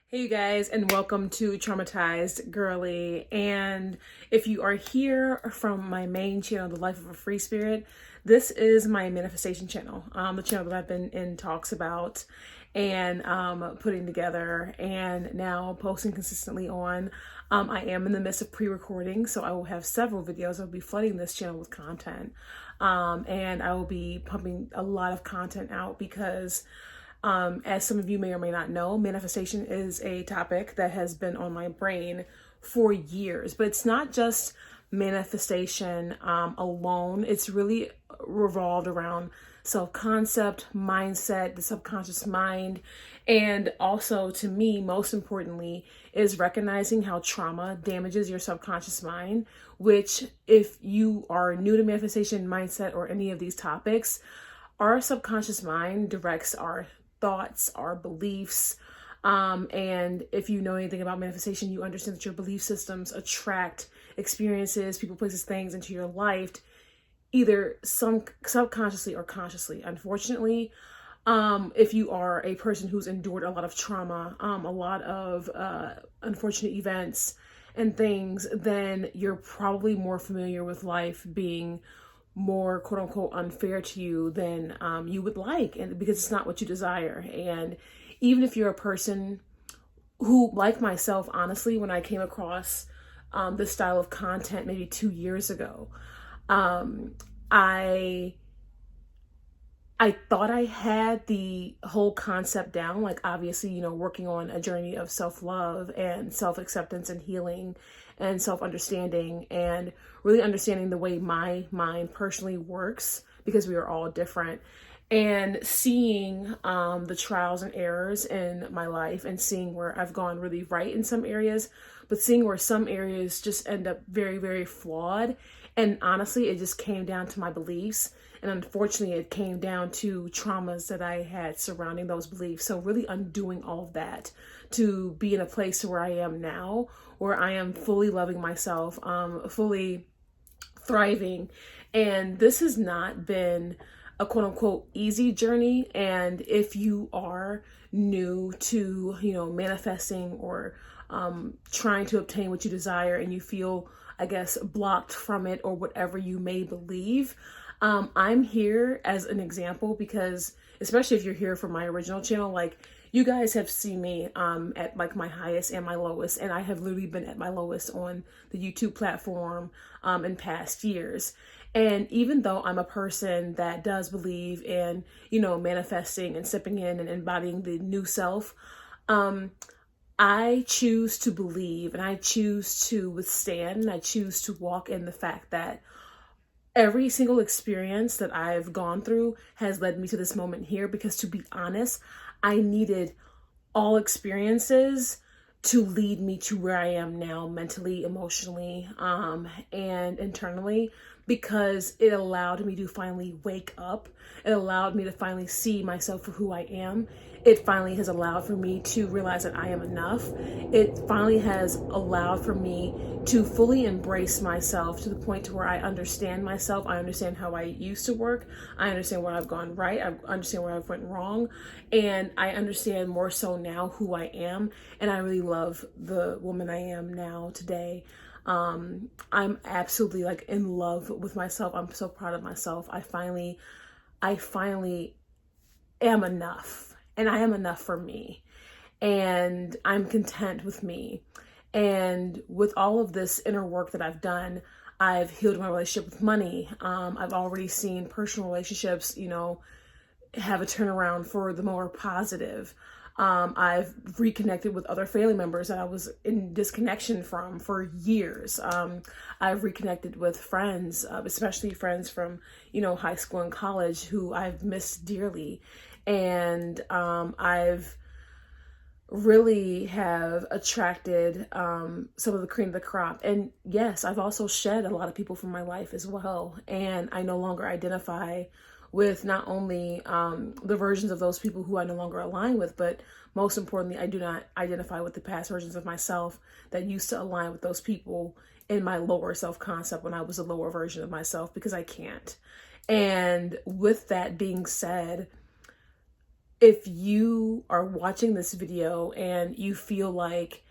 Hey you guys, and welcome to Traumatized, Girlie. And if you are here from my main channel, The Life of a Free Spirit, this is my manifestation channel, the channel that I've been in talks about and putting together and now posting consistently on. I am in the midst of pre-recording, so I will have several videos. I'll be flooding this channel with content, and I will be pumping a lot of content out because as some of you may or may not know, manifestation is a topic that has been on my brain for years, but it's not just manifestation alone. It's really revolved around self-concept, mindset, the subconscious mind, and also to me, most importantly, is recognizing how trauma damages your subconscious mind, which if you are new to manifestation, mindset, or any of these topics, our subconscious mind directs our thoughts, our beliefs. And if you know anything about manifestation, you understand that your belief systems attract experiences, people, places, things into your life, either subconsciously or consciously. Unfortunately, if you are a person who's endured a lot of trauma, a lot of unfortunate events and things, then you're probably more familiar with life being more quote unquote unfair to you than you would like, and because it's not what you desire. And even if you're a person who, like myself, honestly, when I came across this style of content maybe 2 years ago, I thought I had the whole concept down, like obviously, working on a journey of self-love and self-acceptance and healing and self-understanding and really understanding the way my mind personally works, because we are all different, and seeing the trials and errors in my life and seeing where I've gone really right in some areas, but seeing where some areas just end up very, very flawed. And honestly, it just came down to my beliefs. And unfortunately, it came down to traumas that I had surrounding those beliefs. So really undoing all of that to be in a place where I am now, where I am fully loving myself, fully thriving. And this has not been a quote unquote easy journey. And if you are new to, manifesting or trying to obtain what you desire and you feel, I guess, blocked from it or whatever you may believe, I'm here as an example because, especially if you're here from my original channel, like you guys have seen me at like my highest and my lowest, and I have literally been at my lowest on the YouTube platform in past years. And even though I'm a person that does believe in, manifesting and stepping in and embodying the new self, I choose to believe and I choose to withstand and I choose to walk in the fact that every single experience that I've gone through has led me to this moment here, because to be honest, I needed all experiences to lead me to where I am now mentally, emotionally, and internally, because it allowed me to finally wake up. It allowed me to finally see myself for who I am. It finally has allowed for me to realize that I am enough. It finally has allowed for me to fully embrace myself to the point to where I understand myself. I understand how I used to work. I understand where I've gone right. I understand where I've went wrong. And I understand more so now who I am. And I really love the woman I am now today. I'm absolutely like in love with myself. I'm so proud of myself. I finally am enough, and I am enough for me, and I'm content with me. And with all of this inner work that I've done, I've healed my relationship with money. I've already seen personal relationships, have a turnaround for the more positive. I've reconnected with other family members that I was in disconnection from for years. I've reconnected with friends, especially friends from, high school and college, who I've missed dearly. And I've really have attracted some of the cream of the crop. And yes, I've also shed a lot of people from my life as well. And I no longer identify with not only the versions of those people who I no longer align with, but most importantly, I do not identify with the past versions of myself that used to align with those people in my lower self-concept when I was a lower version of myself, because I can't. And with that being said, if you are watching this video and you feel like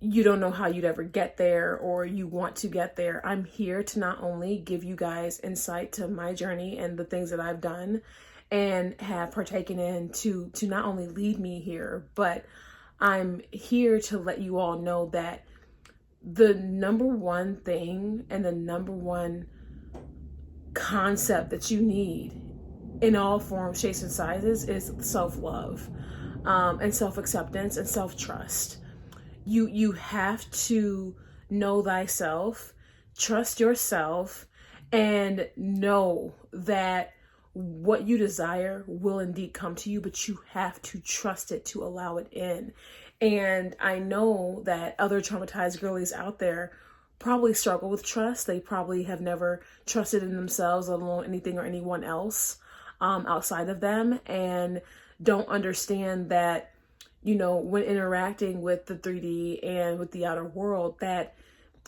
you don't know how you'd ever get there or you want to get there, I'm here to not only give you guys insight to my journey and the things that I've done and have partaken in to not only lead me here, but I'm here to let you all know that the number one thing and the number one concept that you need in all forms, shapes, and sizes is self-love, and self-acceptance and self-trust. You have to know thyself, trust yourself, and know that what you desire will indeed come to you, but you have to trust it to allow it in. And I know that other traumatized girlies out there probably struggle with trust. They probably have never trusted in themselves, let alone anything or anyone else outside of them, and don't understand that, when interacting with the 3D and with the outer world, that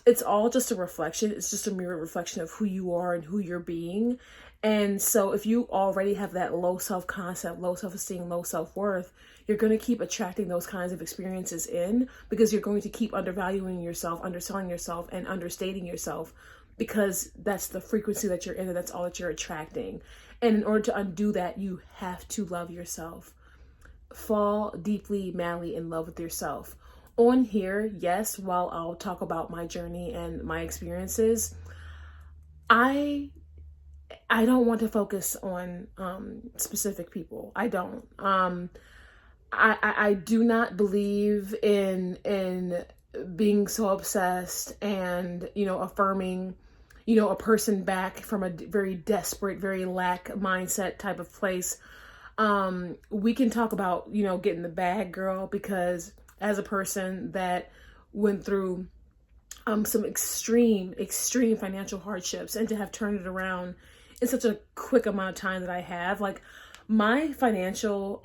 it's all just a reflection. It's just a mirror reflection of who you are and who you're being. And so if you already have that low self-concept, low self-esteem, low self-worth, you're going to keep attracting those kinds of experiences in, because you're going to keep undervaluing yourself, underselling yourself, and understating yourself, because that's the frequency that you're in and that's all that you're attracting. And in order to undo that, you have to love yourself. Fall deeply, madly in love with yourself. On here, yes, while I'll talk about my journey and my experiences, I don't want to focus on specific people. I don't. I do not believe in being so obsessed and affirming a person back from a very desperate, very lack mindset type of place. We can talk about getting the bag, girl, because as a person that went through some extreme financial hardships, and to have turned it around in such a quick amount of time that I have, like, my financial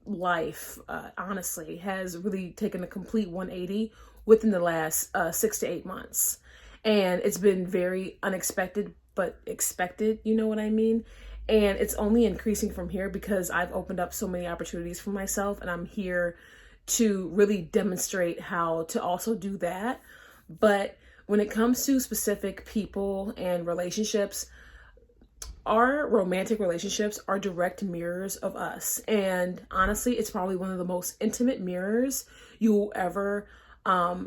life honestly has really taken a complete 180 within the last 6 to 8 months, and it's been very unexpected but expected, you know what I mean? And it's only increasing from here because I've opened up so many opportunities for myself, and I'm here to really demonstrate how to also do that. But when it comes to specific people and relationships, our romantic relationships are direct mirrors of us. And honestly, it's probably one of the most intimate mirrors you will ever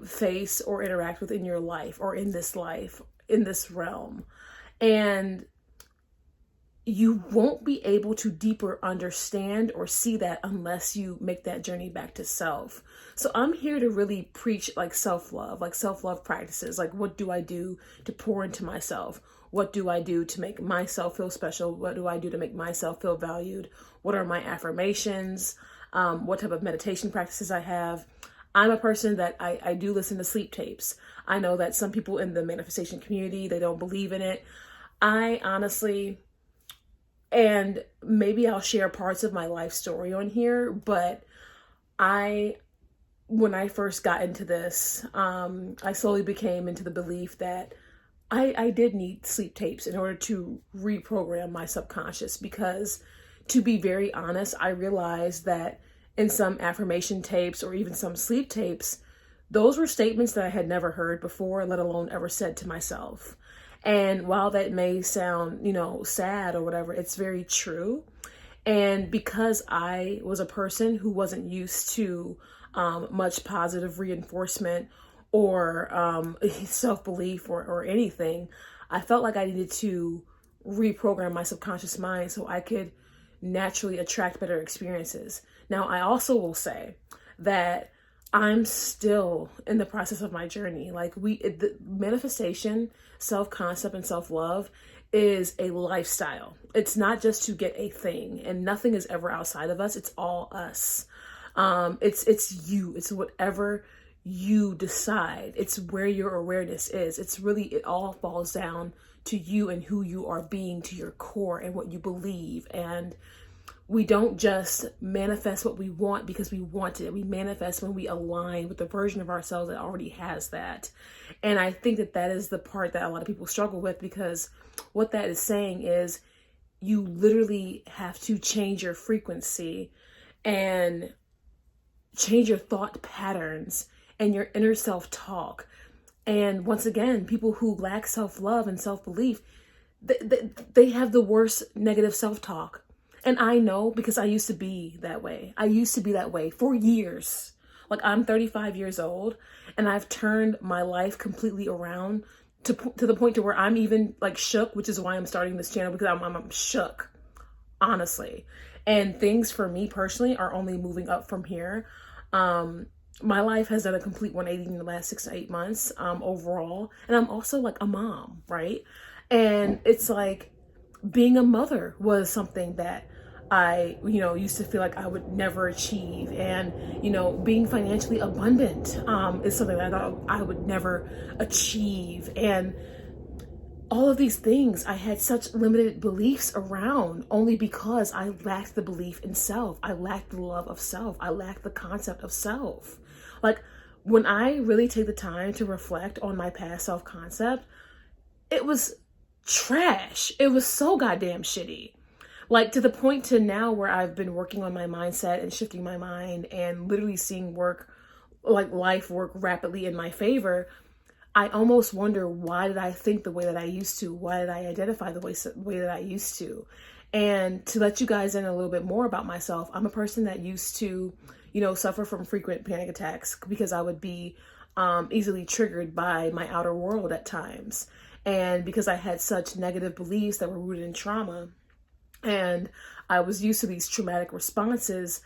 face or interact with in your life, or in this realm. And you won't be able to deeper understand or see that unless you make that journey back to self. So I'm here to really preach like self-love practices. Like, what do I do to pour into myself? What do I do to make myself feel special? What do I do to make myself feel valued? What are my affirmations? What type of meditation practices I have? I'm a person that I do listen to sleep tapes. I know that some people in the manifestation community, they don't believe in it. I honestly, and maybe I'll share parts of my life story on here, but when I first got into this, I slowly became into the belief that I did need sleep tapes in order to reprogram my subconscious, because, to be very honest, I realized that in some affirmation tapes or even some sleep tapes, those were statements that I had never heard before, let alone ever said to myself. And while that may sound, sad or whatever, it's very true. And because I was a person who wasn't used to much positive reinforcement or self-belief or anything, I felt like I needed to reprogram my subconscious mind so I could naturally attract better experiences. Now, I also will say that I'm still in the process of my journey. Like, the manifestation, self-concept, and self-love is a lifestyle. It's not just to get a thing, and nothing is ever outside of us. It's all us. It's you. It's whatever you decide. It's where your awareness is. It all falls down to you and who you are being, to your core and what you believe. And we don't just manifest what we want because we want it. We manifest when we align with the version of ourselves that already has that. And I think that is the part that a lot of people struggle with, because what that is saying is, you literally have to change your frequency and change your thought patterns and your inner self-talk. And once again, people who lack self-love and self-belief, they have the worst negative self-talk. And I know, because I used to be that way. I used to be that way for years. Like, I'm 35 years old and I've turned my life completely around to the point to where I'm even like shook, which is why I'm starting this channel, because I'm shook, honestly. And things for me personally are only moving up from here. My life has done a complete 180 in the last 6 to 8 months, overall. And I'm also like a mom, right? And it's like, being a mother was something that I, used to feel like I would never achieve. And, being financially abundant, is something that I thought I would never achieve. And all of these things I had such limited beliefs around, only because I lacked the belief in self. I lacked the love of self. I lacked the concept of self. Like, when I really take the time to reflect on my past self-concept, it was trash. It was so goddamn shitty. Like, to the point to now where I've been working on my mindset and shifting my mind and literally seeing life work rapidly in my favor. I almost wonder, why did I think the way that I used to? Why did I identify the way that I used to? And to let you guys in a little bit more about myself, I'm a person that used to, suffer from frequent panic attacks because I would be easily triggered by my outer world at times. And because I had such negative beliefs that were rooted in trauma, and I was used to these traumatic responses,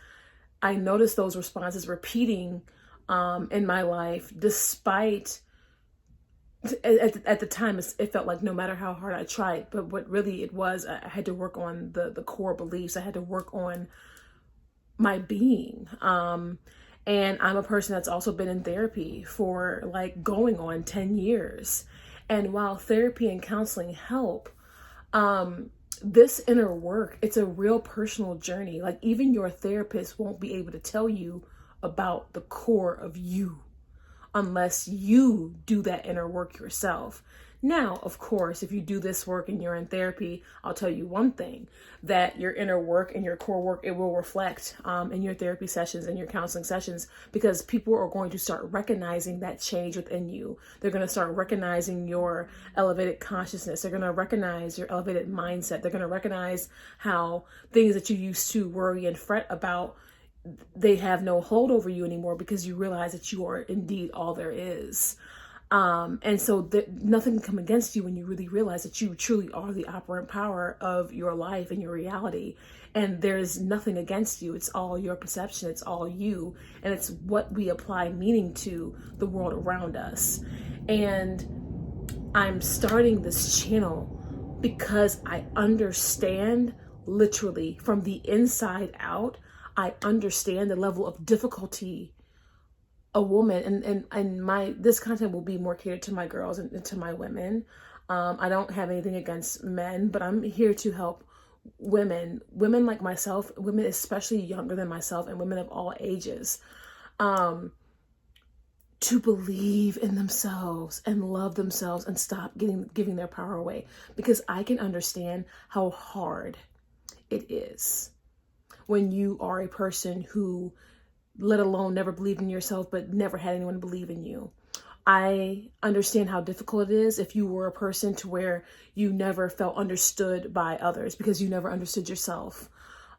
I noticed those responses repeating in my life, despite, at the time, it felt like no matter how hard I tried. But what really it was, I had to work on the core beliefs. I had to work on my being. And I'm a person that's also been in therapy for like going on 10 years. And while therapy and counseling help, this inner work, it's a real personal journey. Like, even your therapist won't be able to tell you about the core of you unless you do that inner work yourself. Now, of course, if you do this work and you're in therapy, I'll tell you one thing, that your inner work and your core work, it will reflect in your therapy sessions and your counseling sessions, because people are going to start recognizing that change within you. They're going to start recognizing your elevated consciousness. They're going to recognize your elevated mindset. They're going to recognize how things that you used to worry and fret about, they have no hold over you anymore, because you realize that you are indeed all there is. And so nothing can come against you when you really realize that you truly are the operant power of your life and your reality. And there's nothing against you. It's all your perception. It's all you. And it's what we apply meaning to the world around us. And I'm starting this channel because I understand, literally from the inside out, I understand the level of difficulty a woman, and this content will be more catered to my girls and to my women. I don't have anything against men, but I'm here to help women like myself, women especially younger than myself, and women of all ages, to believe in themselves and love themselves and stop giving their power away, because I can understand how hard it is when you are a person who, let alone never believed in yourself, but never had anyone believe in you. I understand how difficult it is if you were a person to where you never felt understood by others because you never understood yourself.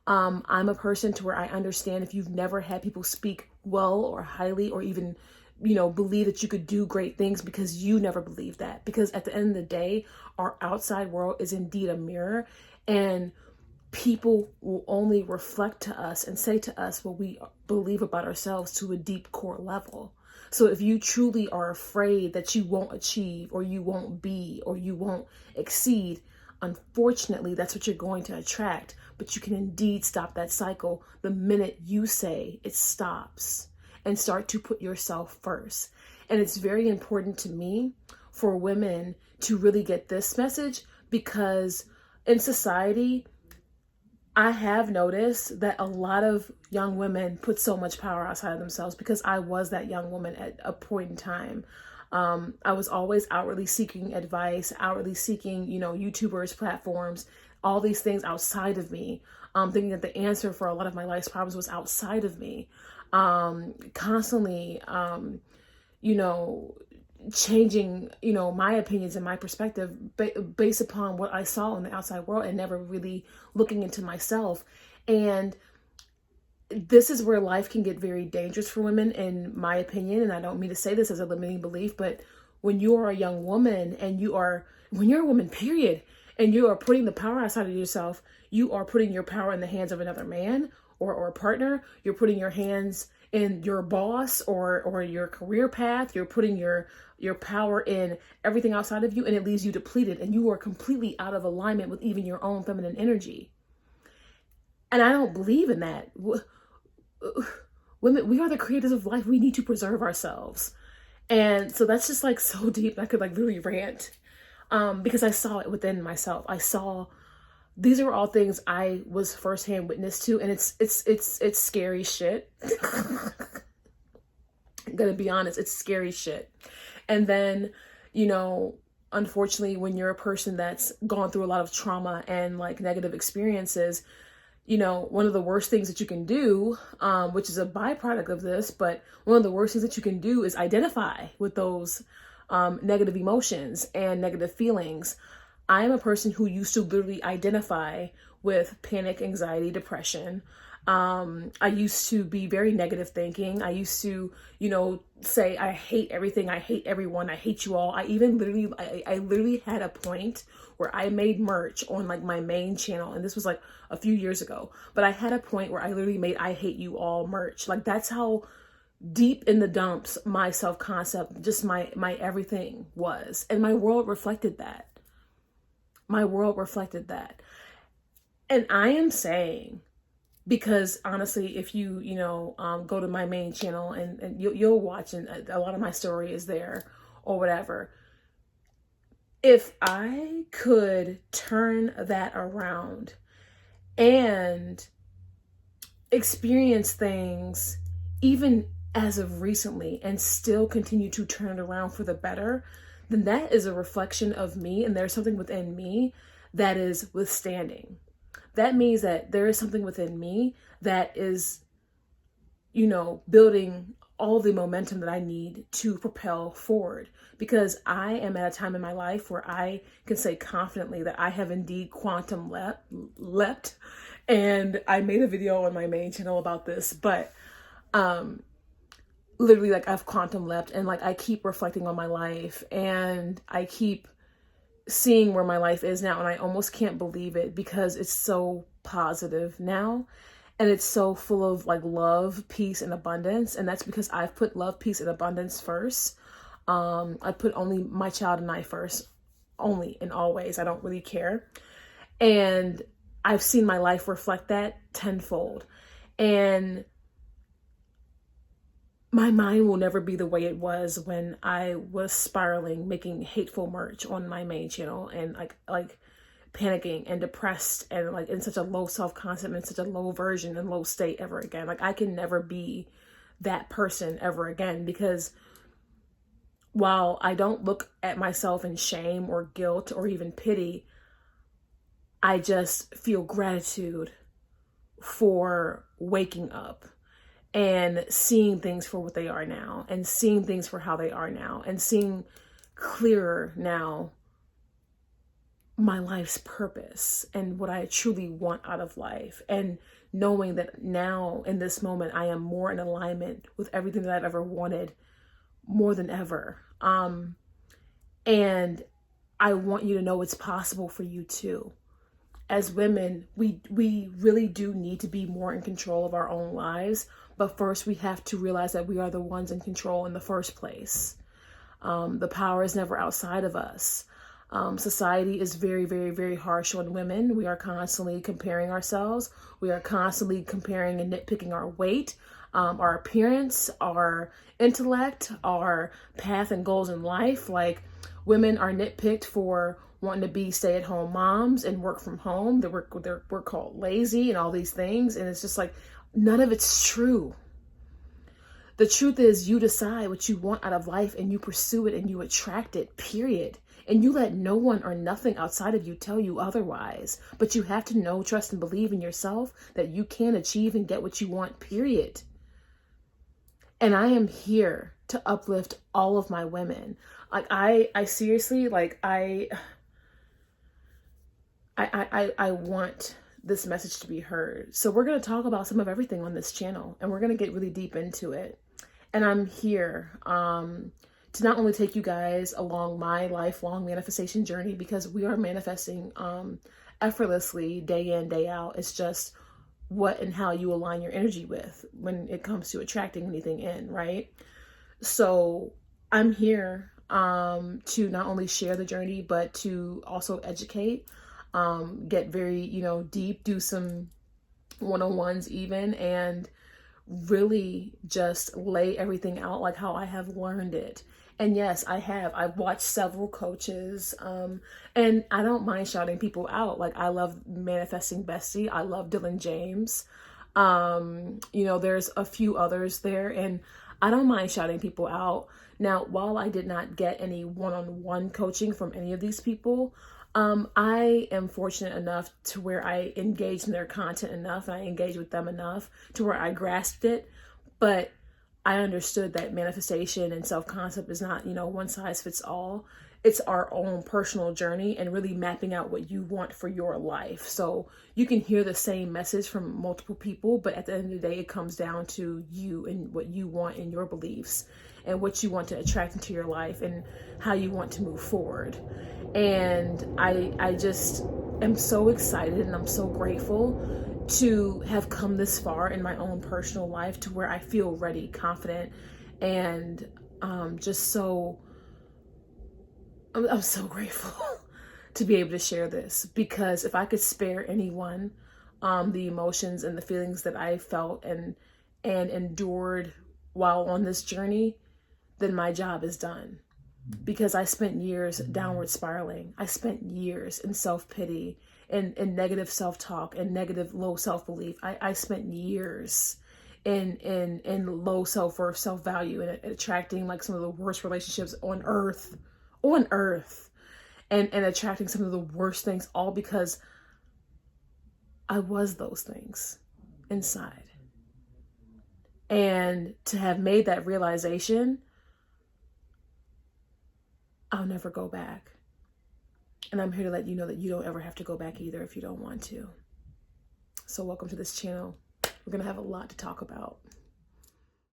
I'm a person to where I understand if you've never had people speak well or highly, or even, believe that you could do great things, because you never believed that. Because at the end of the day, our outside world is indeed a mirror, and people will only reflect to us and say to us what we believe about ourselves to a deep core level. So if you truly are afraid that you won't achieve, or you won't be, or you won't exceed, unfortunately, that's what you're going to attract. But you can indeed stop that cycle the minute you say it stops and start to put yourself first. And it's very important to me for women to really get this message, because in society, I have noticed that a lot of young women put so much power outside of themselves, because I was that young woman at a point in time. I was always outwardly seeking advice, outwardly seeking, YouTubers, platforms. all these things outside of me, thinking that the answer for a lot of my life's problems was outside of me, constantly, you know, changing, you know, my opinions and my perspective based upon what I saw in the outside world and never really looking into myself. And this is where life can get very dangerous for women, in my opinion. And I don't mean to say this as a limiting belief, but when you are a young woman and when you're a woman, period, and you are putting the power outside of yourself, you are putting your power in the hands of another man or a partner. You're putting your hands in your boss or your career path. You're putting your power in everything outside of you, and it leaves you depleted, and you are completely out of alignment with even your own feminine energy. And I don't believe in that. Women, we are the creators of life. We need to preserve ourselves. And so that's just like so deep. I could like really rant, because I saw it within myself. I saw these are all things I was firsthand witness to, and it's scary shit. I'm gonna be honest, it's scary shit. And then, you know, unfortunately, when you're a person that's gone through a lot of trauma and like negative experiences, you know, one of the worst things that you can do, which is a byproduct of this, but one of the worst things that you can do is identify with those negative emotions and negative feelings. I am a person who used to literally identify with panic, anxiety, depression. I used to be very negative thinking. I used to, you know, say, I hate everything. I hate everyone. I hate you all. I literally had a point where I made merch on like my main channel. And this was like a few years ago, but I had a point where I literally made, I hate you all merch. Like that's how deep in the dumps my self-concept, just my everything was. And my world reflected that. My world reflected that. And I am saying, because honestly, if you go to my main channel and you'll watch, and a lot of my story is there or whatever. If I could turn that around and experience things even as of recently and still continue to turn it around for the better, then that is a reflection of me, and there's something within me that is withstanding. That means that there is something within me that is, you know, building all the momentum that I need to propel forward, because I am at a time in my life where I can say confidently that I have indeed quantum leapt. And I made a video on my main channel about this, but literally like I've quantum leapt, and like I keep reflecting on my life and I keep seeing where my life is now, and I almost can't believe it because it's so positive now, and it's so full of like love, peace, and abundance. And that's because I've put love, peace, and abundance first. I put only my child and I first, only and always. I don't really care. And I've seen my life reflect that tenfold. And my mind will never be the way it was when I was spiraling, making hateful merch on my main channel, and like panicking and depressed and like in such a low self-concept and such a low version and low state ever again. Like I can never be that person ever again, because while I don't look at myself in shame or guilt or even pity, I just feel gratitude for waking up and seeing things for what they are now, and seeing things for how they are now, and seeing clearer now my life's purpose and what I truly want out of life, and knowing that now in this moment I am more in alignment with everything that I've ever wanted, more than ever. And I want you to know it's possible for you too. As women, we really do need to be more in control of our own lives. But first, we have to realize that we are the ones in control in the first place. The power is never outside of us. Society is very, very, very harsh on women. We are constantly comparing ourselves. We are constantly comparing and nitpicking our weight, our appearance, our intellect, our path and goals in life. Like, women are nitpicked for wanting to be stay-at-home moms and work from home. We're called lazy and all these things. And it's just like, none of it's true. The truth is, you decide what you want out of life and you pursue it and you attract it, period. And you let no one or nothing outside of you tell you otherwise. But you have to know, trust, and believe in yourself that you can achieve and get what you want, period. And I am here to uplift all of my women. Like I seriously, like I want this message to be heard. So we're going to talk about some of everything on this channel, and we're going to get really deep into it. And I'm here to not only take you guys along my lifelong manifestation journey, because we are manifesting effortlessly day in, day out. It's just what and how you align your energy with when it comes to attracting anything in, right? So I'm here to not only share the journey, but to also educate, get very, deep, do some one-on-ones even, and really just lay everything out like how I have learned it. And yes, I've watched several coaches, and I don't mind shouting people out. Like, I love Manifesting Bestie. I love Dylan James. There's a few others there, and I don't mind shouting people out. Now, while I did not get any one-on-one coaching from any of these people, I am fortunate enough to where I engaged in their content enough, and I engaged with them enough to where I grasped it. But I understood that manifestation and self-concept is not, one size fits all. It's our own personal journey and really mapping out what you want for your life. So you can hear the same message from multiple people, but at the end of the day, it comes down to you and what you want in your beliefs and what you want to attract into your life and how you want to move forward. And I just am so excited, and I'm so grateful to have come this far in my own personal life to where I feel ready, confident, and just so, I'm so grateful to be able to share this, because if I could spare anyone the emotions and the feelings that I felt and endured while on this journey, then my job is done. Because I spent years downward spiraling. I spent years in self-pity and negative self-talk and negative low self-belief. I spent years in low self-worth, self-value, and attracting like some of the worst relationships on earth, and attracting some of the worst things, all because I was those things inside. And to have made that realization, I'll never go back. And I'm here to let you know that you don't ever have to go back either if you don't want to. So welcome to this channel. We're going to have a lot to talk about.